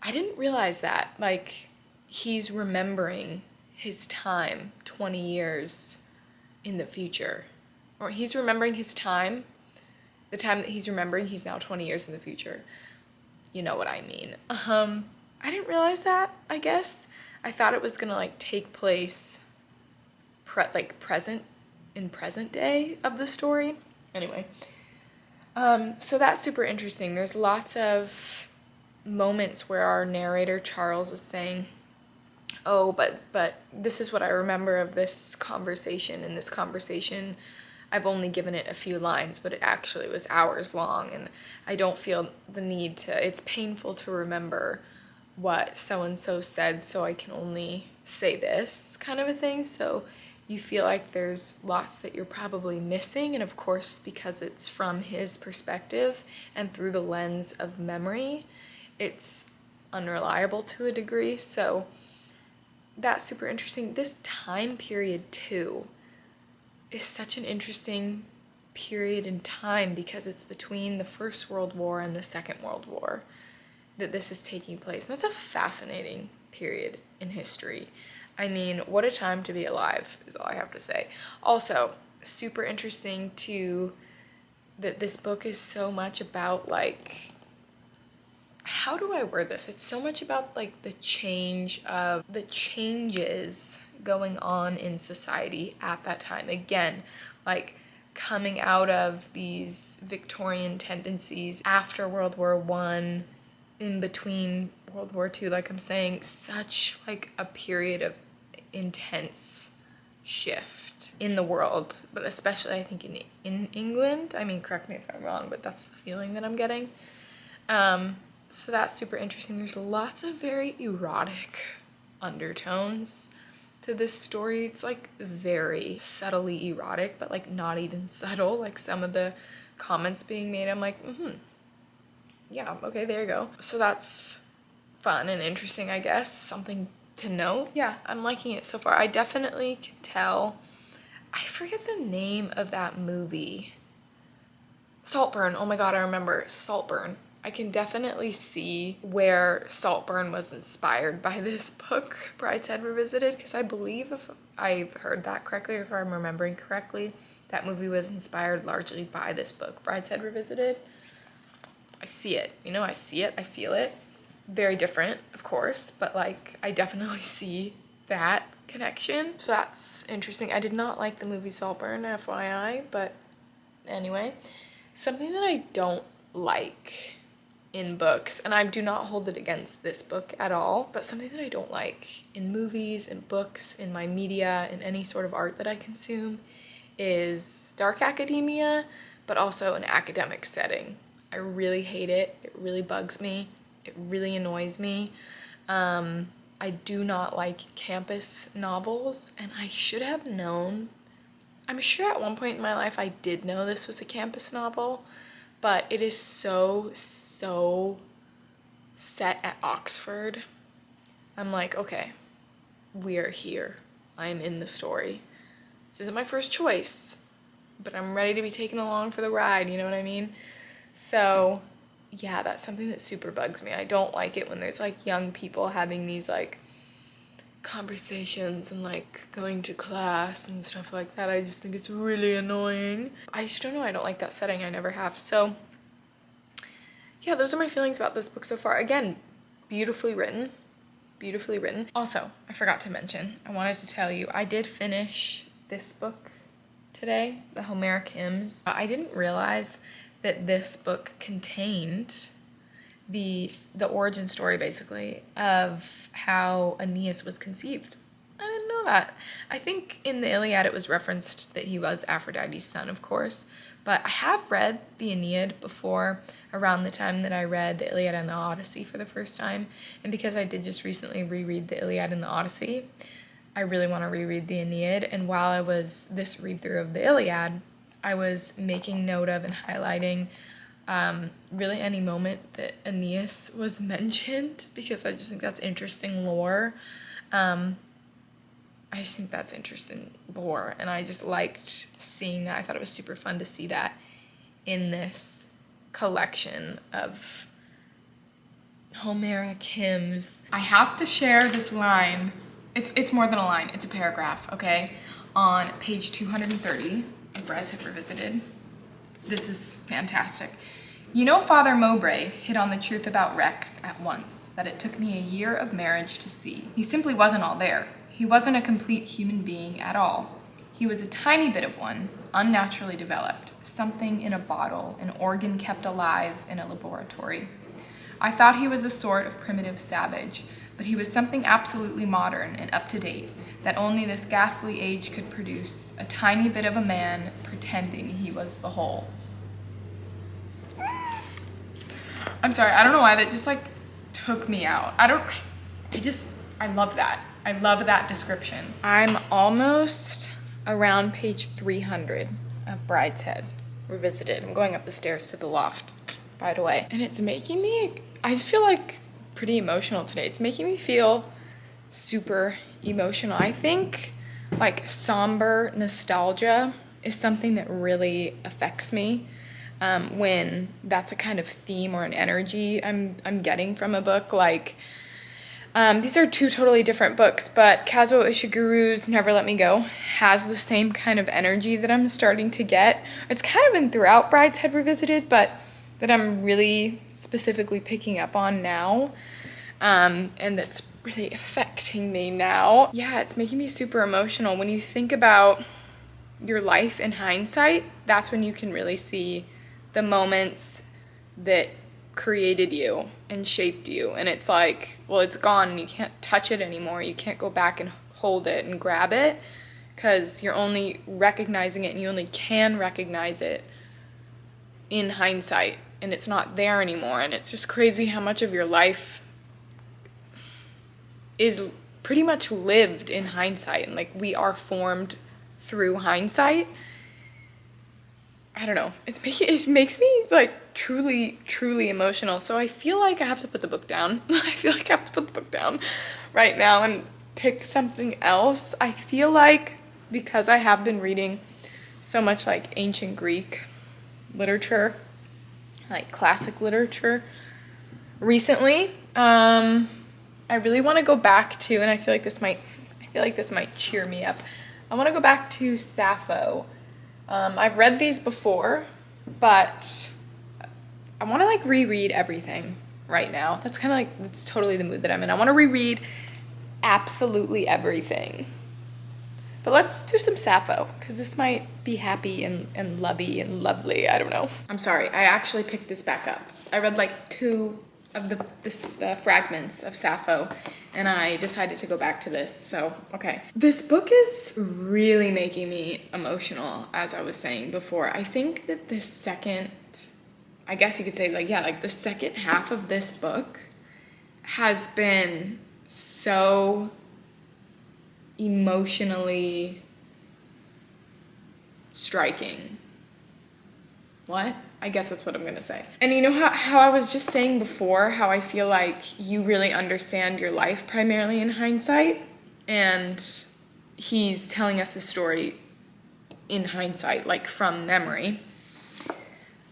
I didn't realize that. Like, he's remembering his time 20 years in the future. Or he's remembering his time, the time that he's remembering, he's now 20 years in the future. You know what I mean. I didn't realize that, I guess. I thought it was gonna like take place present day of the story. Anyway, so that's super interesting. There's lots of moments where our narrator Charles is saying, oh, but this is what I remember of this conversation. In this conversation, I've only given it a few lines, but it actually was hours long, and I don't feel the need to, it's painful to remember what so-and-so said, so I can only say this kind of a thing. So you feel like there's lots that you're probably missing, and of course, because it's from his perspective and through the lens of memory, it's unreliable to a degree. So that's super interesting. This time period too is such an interesting period in time, because it's between the First World War and the Second World War that this is taking place. And that's a fascinating period in history. I mean, what a time to be alive is all I have to say. Also, super interesting too that this book is so much about, like, how do I word this? It's so much about like the changes going on in society at that time. Again, like coming out of these Victorian tendencies after World War I, in between World War II, like I'm saying, such like a period of intense shift in the world, but especially I think in England. I mean, correct me if I'm wrong, but that's the feeling that I'm getting. So that's super interesting. There's lots of very erotic undertones to this story. It's like very subtly erotic, but like not even subtle. Like some of the comments being made, I'm like, yeah, okay, there you go. So that's fun and interesting, I guess. Something to know. Yeah, I'm liking it so far. I definitely can tell. I forget the name of that movie. Saltburn. Oh my god, I remember. Saltburn. I can definitely see where Saltburn was inspired by this book, Brideshead Revisited, because I believe, if I've heard that correctly, or if I'm remembering correctly, that movie was inspired largely by this book, Brideshead Revisited. I see it, you know, I see it, I feel it. Very different, of course, but like, I definitely see that connection. So that's interesting. I did not like the movie Saltburn, FYI, but anyway. Something that I don't like in books, and I do not hold it against this book at all, but something that I don't like in movies, in books, in my media, in any sort of art that I consume is dark academia, but also an academic setting. I really hate it. It really bugs me. It really annoys me. I do not like campus novels, and I should have known. I'm sure at one point in my life I did know this was a campus novel, but it is so set at Oxford. I'm like, okay, we're here. I'm in the story. This isn't my first choice, but I'm ready to be taken along for the ride, you know what I mean? So yeah, that's something that super bugs me. I don't like it when there's like young people having these like conversations and like going to class and stuff like that. I just think it's really annoying. I just don't know, I don't like that setting. I never have. So yeah, those are my feelings about this book so far. Again, beautifully written. Beautifully written. Also, I forgot to mention, I wanted to tell you, I did finish this book today, the Homeric Hymns. I didn't realize that this book contained the origin story, basically, of how Aeneas was conceived. I didn't know that. I think in the Iliad it was referenced that he was Aphrodite's son, of course, but I have read the Aeneid before, around the time that I read the Iliad and the Odyssey for the first time, and because I did just recently reread the Iliad and the Odyssey, I really want to reread the Aeneid, and while I was this read-through of the Iliad, I was making note of and highlighting really any moment that Aeneas was mentioned, because I just think that's interesting lore. I just think that's interesting lore, and I just liked seeing that. I thought it was super fun to see that in this collection of Homeric hymns. I have to share this line. It's more than a line, it's a paragraph, okay? On page 230 of Brideshead Revisited. This is fantastic. You know, Father Mowbray hit on the truth about Rex at once, that it took me a year of marriage to see. He simply wasn't all there. He wasn't a complete human being at all. He was a tiny bit of one, unnaturally developed, something in a bottle, an organ kept alive in a laboratory. I thought he was a sort of primitive savage, but he was something absolutely modern and up-to-date that only this ghastly age could produce, a tiny bit of a man pretending he was the whole. I'm sorry, I don't know why that just like took me out. I love that. I love that description. I'm almost around page 300 of Brideshead Revisited. I'm going up the stairs to the loft, by the way. And it's making me, I feel like pretty emotional today. It's making me feel super emotional. I think like somber nostalgia is something that really affects me. When that's a kind of theme or an energy I'm getting from a book. Like, these are two totally different books, but Kazuo Ishiguro's Never Let Me Go has the same kind of energy that I'm starting to get. It's kind of been throughout Brideshead Revisited, but that I'm really specifically picking up on now, and that's really affecting me now. Yeah, it's making me super emotional. When you think about your life in hindsight, that's when you can really see the moments that created you and shaped you, and it's like, well, it's gone and you can't touch it anymore. You can't go back and hold it and grab it because you're only recognizing it, and you only can recognize it in hindsight, and it's not there anymore. And it's just crazy how much of your life is pretty much lived in hindsight, and like we are formed through hindsight. I don't know. It makes me like truly emotional. So I feel like I have to put the book down. I feel like I have to put the book down right now and pick something else. I feel like because I have been reading so much like ancient Greek literature, like classic literature recently, I really want to go back to, and I feel like this might cheer me up. I want to go back to Sappho. I've read these before, but I want to like reread everything right now. That's kind of like, that's totally the mood that I'm in. I want to reread absolutely everything. But let's do some Sappho, because this might be happy and lovey and lovely. I don't know. I'm sorry, I actually picked this back up. I read like two of the fragments of Sappho, and I decided to go back to this, so okay. This book is really making me emotional, as I was saying before. I think that the second, I guess you could say like, yeah, like the second half of this book has been so emotionally striking. What? I guess that's what I'm gonna say. And you know how I was just saying before, how I feel like you really understand your life primarily in hindsight, and he's telling us the story in hindsight, like from memory.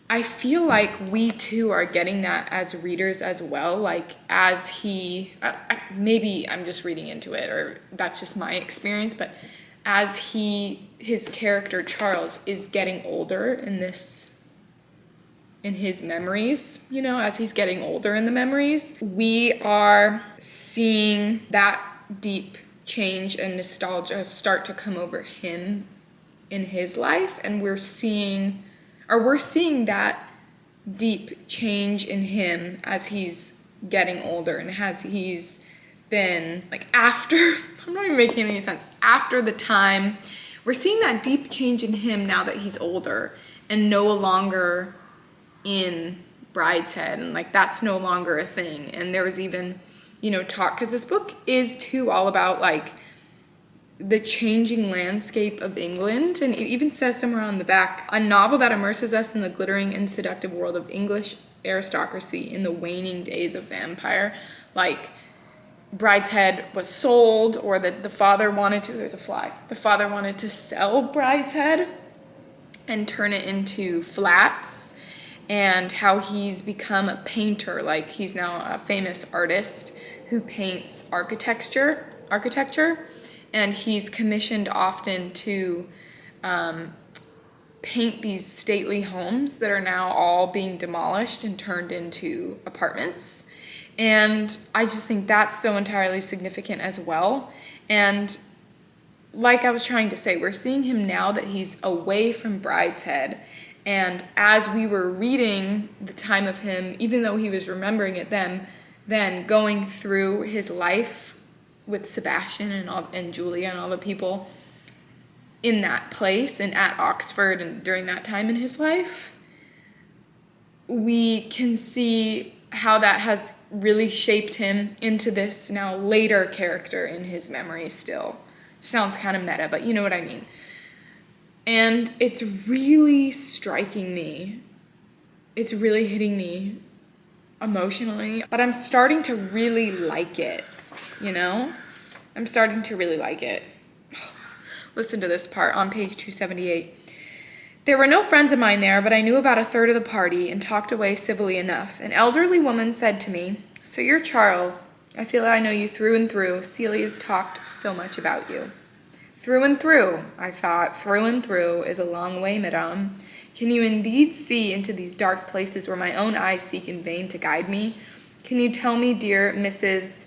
I feel like we too are getting that as readers as well. Like as he, maybe I'm just reading into it, or that's just my experience, but as his character Charles is getting older in his memories, you know, as he's getting older in the memories, we are seeing that deep change and nostalgia start to come over him in his life, and we're seeing that deep change in him as he's getting older, and as he's been like after I'm not even making any sense, after the time we're seeing that deep change in him now that he's older and no longer in Brideshead, and like that's no longer a thing. And there was even, you know, talk, because this book is too all about like the changing landscape of England. And it even says somewhere on the back, a novel that immerses us in the glittering and seductive world of English aristocracy in the waning days of the empire. Like Brideshead was sold, or that the father wanted to, there's a fly, the father wanted to sell Brideshead and turn it into flats, and how he's become a painter. Like he's now a famous artist who paints architecture, and he's commissioned often to paint these stately homes that are now all being demolished and turned into apartments. And I just think that's so entirely significant as well. And like I was trying to say, we're seeing him now that he's away from Brideshead. And as we were reading the time of him, even though he was remembering it then going through his life with Sebastian and Julia and all the people in that place and at Oxford and during that time in his life, we can see how that has really shaped him into this now later character in his memory still. Sounds kind of meta, but you know what I mean. And it's really striking me. It's really hitting me emotionally, but I'm starting to really like it, you know? I'm starting to really like it. Listen to this part on page 278. There were no friends of mine there, but I knew about a third of the party and talked away civilly enough. An elderly woman said to me, "So you're Charles. I feel I know you through and through. Celia's talked so much about you." Through and through, I thought. Through and through is a long way, madame. Can you indeed see into these dark places where my own eyes seek in vain to guide me? Can you tell me, dear Mrs.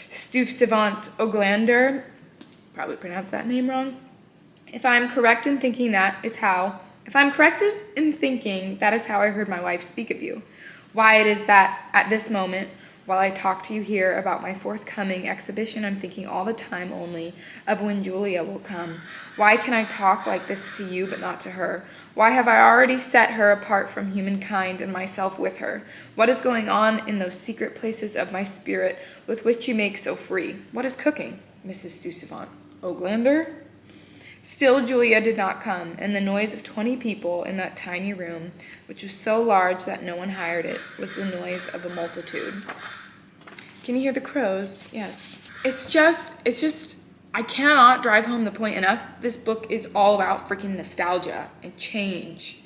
Stuyvesant Oglander, probably pronounced that name wrong, if I'm corrected in thinking that is how I heard my wife speak of you, why it is that at this moment, while I talk to you here about my forthcoming exhibition, I'm thinking all the time only of when Julia will come. Why can I talk like this to you but not to her? Why have I already set her apart from humankind and myself with her? What is going on in those secret places of my spirit with which you make so free? What is cooking, Mrs. Stuyvesant Oglander? Still Julia did not come, and the noise of 20 people in that tiny room, which was so large that no one hired it, was the noise of a multitude. Can you hear the crows? Yes. It's just, I cannot drive home the point enough. This book is all about freaking nostalgia and change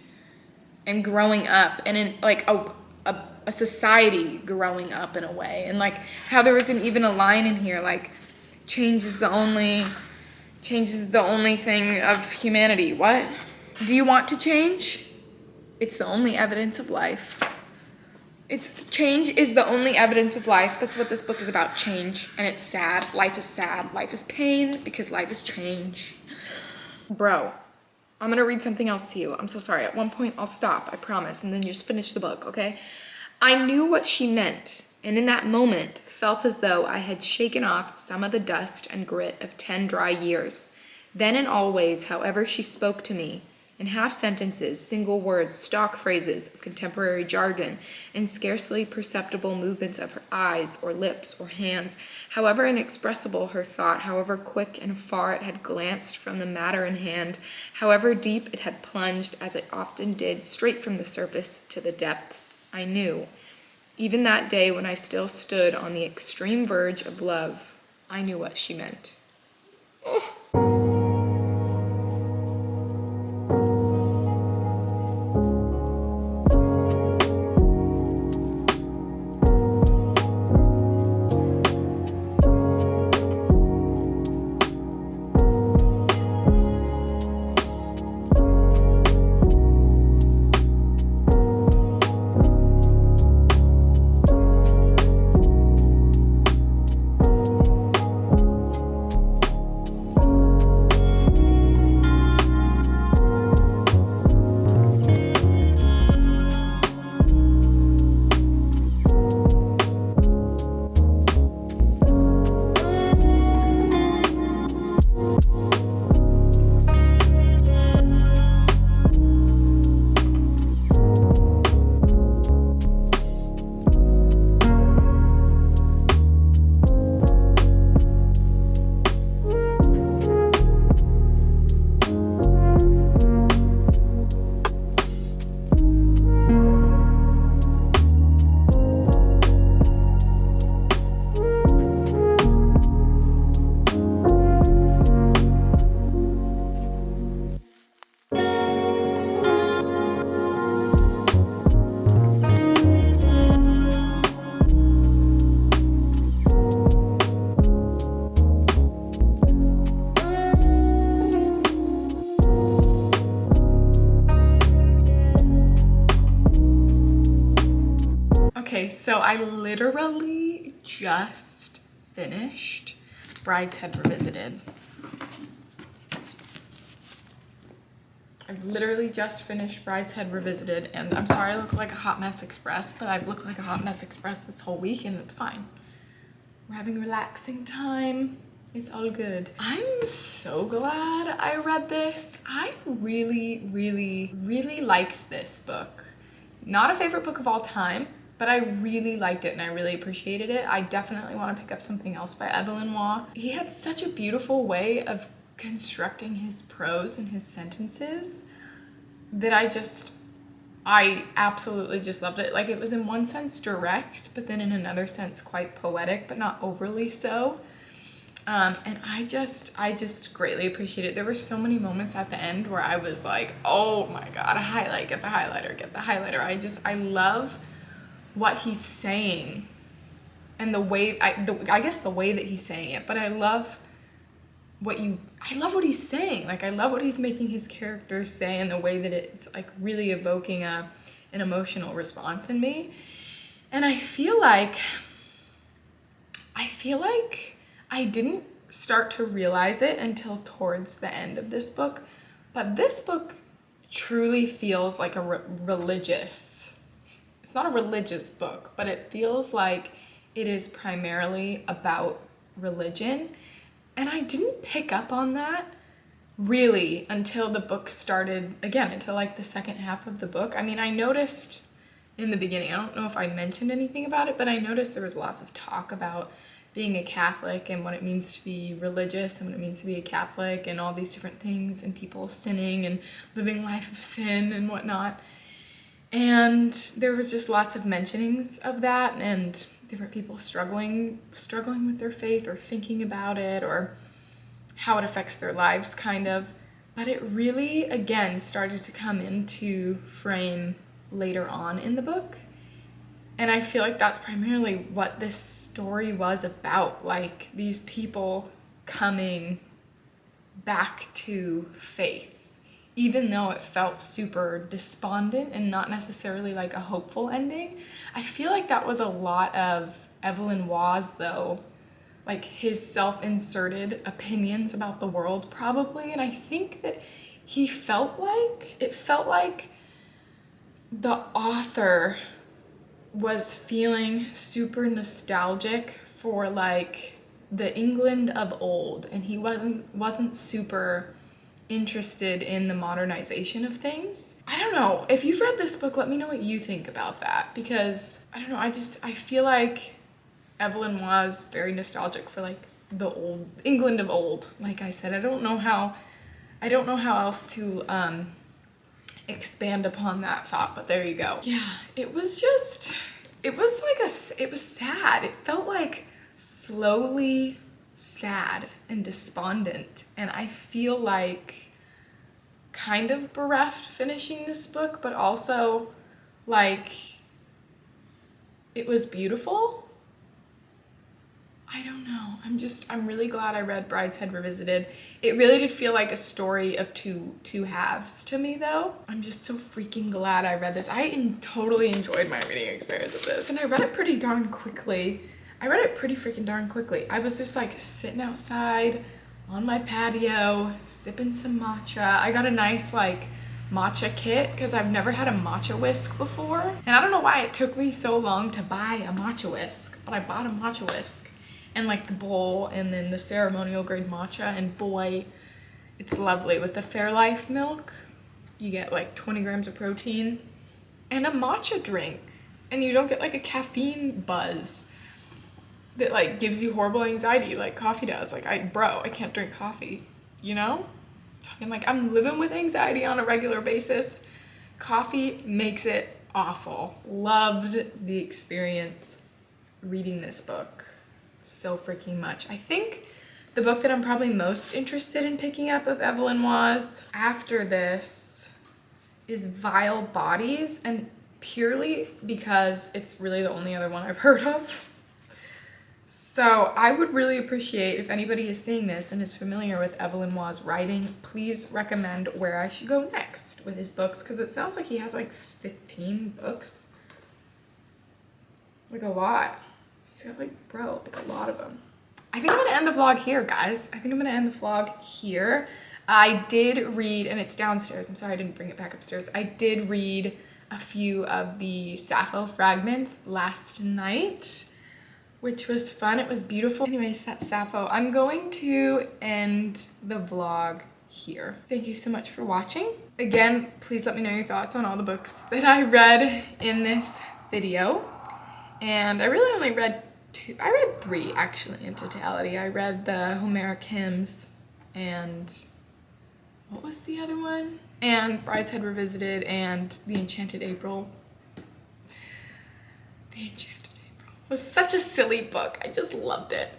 and growing up, and in like a society growing up in a way. And like how there isn't even a line in here like change is the only thing of humanity. What? Do you want to change? It's the only evidence of life. Change is the only evidence of life. That's what this book is about, change. And it's sad. Life is sad. Life is pain because life is change. Bro, I'm gonna read something else to you. I'm so sorry. At one point I'll stop, I promise, and then you just finish the book, okay? I knew what she meant, and in that moment felt as though I had shaken off some of the dust and grit of 10 dry years. Then in all ways, however she spoke to me, in half sentences, single words, stock phrases of contemporary jargon, and scarcely perceptible movements of her eyes or lips or hands, however inexpressible her thought, however quick and far it had glanced from the matter in hand, however deep it had plunged, as it often did, straight from the surface to the depths, I knew. Even that day when I still stood on the extreme verge of love, I knew what she meant. Oh. so I literally just finished Brideshead Revisited. I've literally just finished Brideshead Revisited, and I'm sorry I look like a hot mess express, but I've looked like a hot mess express this whole week, and it's fine. We're having relaxing time. It's all good. I'm so glad I read this. I really, really, really liked this book. Not a favorite book of all time, but I really liked it and I really appreciated it. I definitely want to pick up something else by Evelyn Waugh. He had such a beautiful way of constructing his prose and his sentences that I absolutely just loved it. Like, it was in one sense direct, but then in another sense quite poetic, but not overly so. And I just greatly appreciate it. There were so many moments at the end where I was like, oh my God, a highlight, get the highlighter, get the highlighter. I love what he's saying and the way, I guess the way that he's saying it, but I love what he's saying. Like, I love what he's making his characters say and the way that it's like really evoking an emotional response in me. And I feel like I didn't start to realize it until towards the end of this book, but this book truly feels like a religious, it's not a religious book, but it feels like it is primarily about religion. And I didn't pick up on that really until the book started, again, until like the second half of the book. I mean, I noticed in the beginning, I don't know if I mentioned anything about it, but I noticed there was lots of talk about being a Catholic and what it means to be religious and what it means to be a Catholic and all these different things and people sinning and living life of sin and whatnot. And there was just lots of mentionings of that and different people struggling with their faith or thinking about it or how it affects their lives, kind of. But it really, again, started to come into frame later on in the book. And I feel like that's primarily what this story was about, like these people coming back to faith, even though it felt super despondent and not necessarily like a hopeful ending. I feel like that was a lot of Evelyn Waugh's, though, like his self-inserted opinions about the world probably. And I think that it felt like the author was feeling super nostalgic for like the England of old, and he wasn't super interested in the modernization of things. I don't know. If you've read this book, let me know what you think about that, because I don't know, I feel like Evelyn was very nostalgic for like the old England of old. Like I said, I don't know how else to expand upon that thought, but there you go. Yeah, it was sad. It felt like slowly sad and despondent, and I feel like kind of bereft finishing this book, but also like it was beautiful. I don't know. I'm really glad I read Brideshead Revisited. It really did feel like a story of two halves to me, though. I'm just so freaking glad I read this. I totally enjoyed my reading experience of this, and I read it pretty darn quickly. I read it pretty freaking darn quickly. I was just like sitting outside on my patio, sipping some matcha. I got a nice like matcha kit because I've never had a matcha whisk before. And I don't know why it took me so long to buy a matcha whisk, but I bought a matcha whisk. And like the bowl and then the ceremonial grade matcha, and boy, it's lovely. With the Fairlife milk, you get like 20 grams of protein and a matcha drink, and you don't get like a caffeine buzz that like gives you horrible anxiety like coffee does. Like I can't drink coffee, you know? Talking like I'm living with anxiety on a regular basis. Coffee makes it awful. Loved the experience reading this book so freaking much. I think the book that I'm probably most interested in picking up of Evelyn Waugh's after this is Vile Bodies, and purely because it's really the only other one I've heard of. So I would really appreciate if anybody is seeing this and is familiar with Evelyn Waugh's writing, please recommend where I should go next with his books, because it sounds like he has like 15 books. Like a lot. He's got like, bro, like a lot of them. I think I'm gonna end the vlog here, guys. I think I'm gonna end the vlog here. I did read, and it's downstairs. I'm sorry I didn't bring it back upstairs. I did read a few of the Sappho fragments last night, which was fun. It was beautiful. Anyways, that's Sappho. I'm going to end the vlog here. Thank you so much for watching. Again, please let me know your thoughts on all the books that I read in this video. And I really only read two. I read three actually in totality. I read the Homeric Hymns and what was the other one? And Brideshead Revisited and The Enchanted April. The Enchanted April was such a silly book. I just loved it.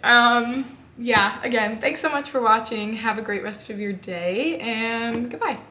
Yeah, again, thanks so much for watching. Have a great rest of your day and goodbye.